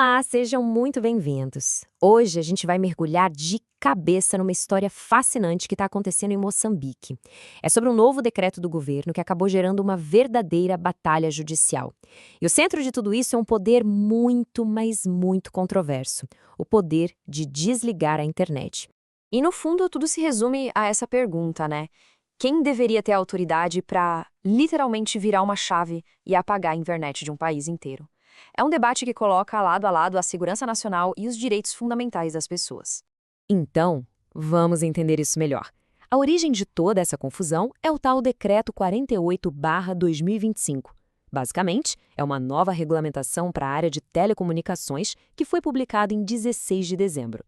Olá, sejam muito bem-vindos. Hoje a gente vai mergulhar de cabeça numa história fascinante que está acontecendo em Moçambique. É sobre um novo decreto do governo que acabou gerando uma verdadeira batalha judicial. E o centro de tudo isso é um poder muito, mas muito controverso: o poder de desligar a internet. E no fundo, tudo se resume a essa pergunta, né? Quem deveria ter autoridade para literalmente virar uma chave e apagar a internet de um país inteiro? É um debate que coloca lado a lado a segurança nacional e os direitos fundamentais das pessoas. Então, vamos entender isso melhor. A origem de toda essa confusão é o tal Decreto 48/2025. Basicamente, é uma nova regulamentação para a área de telecomunicações que foi publicada em 16 de dezembro.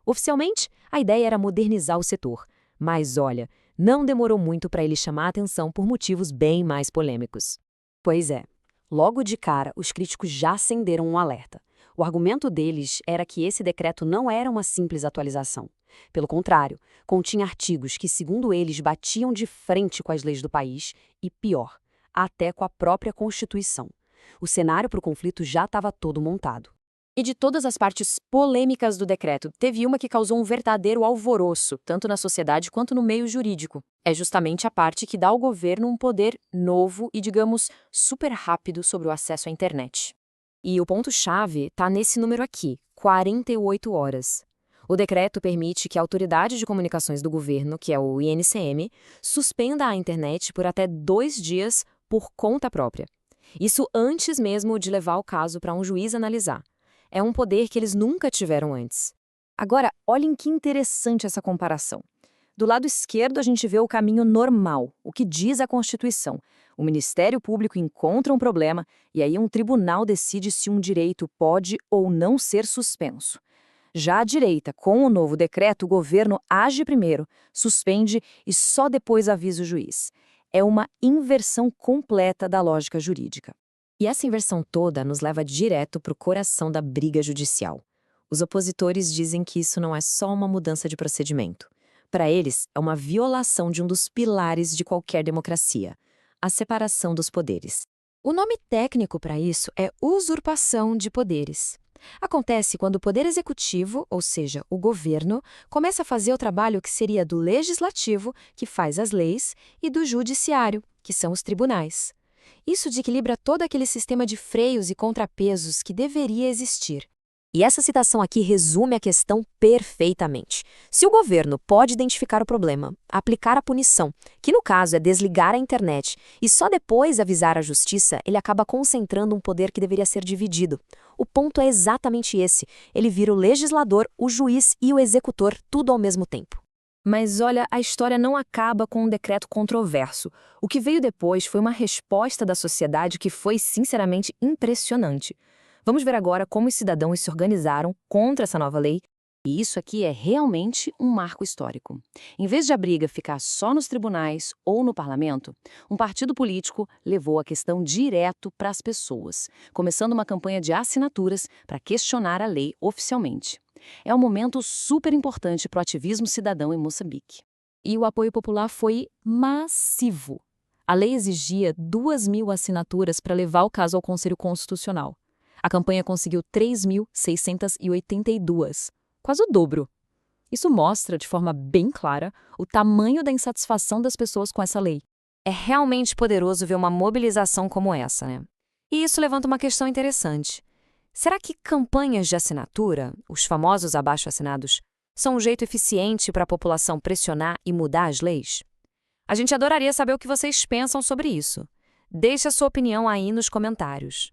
Oficialmente, a ideia era modernizar o setor, mas olha, não demorou muito para ele chamar a atenção por motivos bem mais polêmicos. Pois é. Logo de cara, os críticos já acenderam um alerta. O argumento deles era que esse decreto não era uma simples atualização. Pelo contrário, continha artigos que, segundo eles, batiam de frente com as leis do país e, pior, até com a própria Constituição. O cenário para o conflito já estava todo montado. E de todas as partes polêmicas do decreto, teve uma que causou um verdadeiro alvoroço, tanto na sociedade quanto no meio jurídico. É justamente a parte que dá ao governo um poder novo e, digamos, super rápido sobre o acesso à internet. E o ponto-chave está nesse número aqui, 48 horas. O decreto permite que a Autoridade de Comunicações do Governo, que é o INCM, suspenda a internet por até 2 dias por conta própria. Isso antes mesmo de levar o caso para um juiz analisar. É um poder que eles nunca tiveram antes. Agora, olhem que interessante essa comparação. Do lado esquerdo, a gente vê o caminho normal, o que diz a Constituição. O Ministério Público encontra um problema e aí um tribunal decide se um direito pode ou não ser suspenso. Já à direita, com o novo decreto, o governo age primeiro, suspende e só depois avisa o juiz. É uma inversão completa da lógica jurídica. E essa inversão toda nos leva direto para o coração da briga judicial. Os opositores dizem que isso não é só uma mudança de procedimento. Para eles, é uma violação de um dos pilares de qualquer democracia: a separação dos poderes. O nome técnico para isso é usurpação de poderes. Acontece quando o poder executivo, ou seja, o governo, começa a fazer o trabalho que seria do legislativo, que faz as leis, e do judiciário, que são os tribunais. Isso desequilibra todo aquele sistema de freios e contrapesos que deveria existir. E essa citação aqui resume a questão perfeitamente. Se o governo pode identificar o problema, aplicar a punição, que no caso é desligar a internet, e só depois avisar a justiça, ele acaba concentrando um poder que deveria ser dividido. O ponto é exatamente esse: ele vira o legislador, o juiz e o executor, tudo ao mesmo tempo. Mas olha, a história não acaba com um decreto controverso. O que veio depois foi uma resposta da sociedade que foi, sinceramente, impressionante. Vamos ver agora como os cidadãos se organizaram contra essa nova lei. E isso aqui é realmente um marco histórico. Em vez de a briga ficar só nos tribunais ou no parlamento, um partido político levou a questão direto para as pessoas, começando uma campanha de assinaturas para questionar a lei oficialmente. É um momento super importante para o ativismo cidadão em Moçambique. E o apoio popular foi massivo. A lei exigia 2.000 assinaturas para levar o caso ao Conselho Constitucional. A campanha conseguiu 3.682, quase o dobro. Isso mostra, de forma bem clara, o tamanho da insatisfação das pessoas com essa lei. É realmente poderoso ver uma mobilização como essa, né? E isso levanta uma questão interessante. Será que campanhas de assinatura, os famosos abaixo-assinados, são um jeito eficiente para a população pressionar e mudar as leis? A gente adoraria saber o que vocês pensam sobre isso. Deixe a sua opinião aí nos comentários.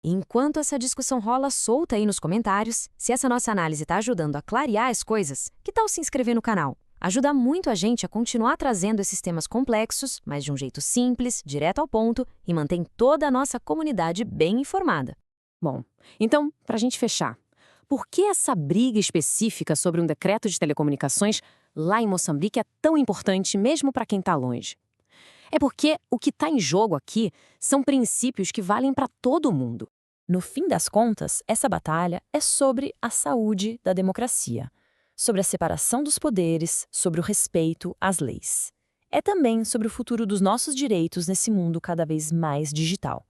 E enquanto essa discussão rola solta aí nos comentários, se essa nossa análise está ajudando a clarear as coisas, que tal se inscrever no canal? Ajuda muito a gente a continuar trazendo esses temas complexos, mas de um jeito simples, direto ao ponto, e mantém toda a nossa comunidade bem informada. Bom, então, para a gente fechar, por que essa briga específica sobre um decreto de telecomunicações lá em Moçambique é tão importante mesmo para quem está longe? É porque o que está em jogo aqui são princípios que valem para todo mundo. No fim das contas, essa batalha é sobre a saúde da democracia, sobre a separação dos poderes, sobre o respeito às leis. É também sobre o futuro dos nossos direitos nesse mundo cada vez mais digital.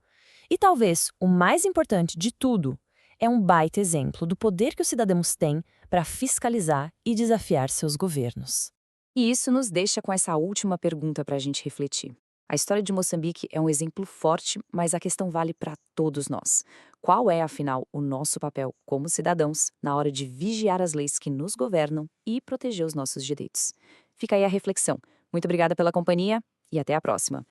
E talvez o mais importante de tudo é um baita exemplo do poder que os cidadãos têm para fiscalizar e desafiar seus governos. E isso nos deixa com essa última pergunta para a gente refletir. A história de Moçambique é um exemplo forte, mas a questão vale para todos nós. Qual é, afinal, o nosso papel como cidadãos na hora de vigiar as leis que nos governam e proteger os nossos direitos? Fica aí a reflexão. Muito obrigada pela companhia e até a próxima.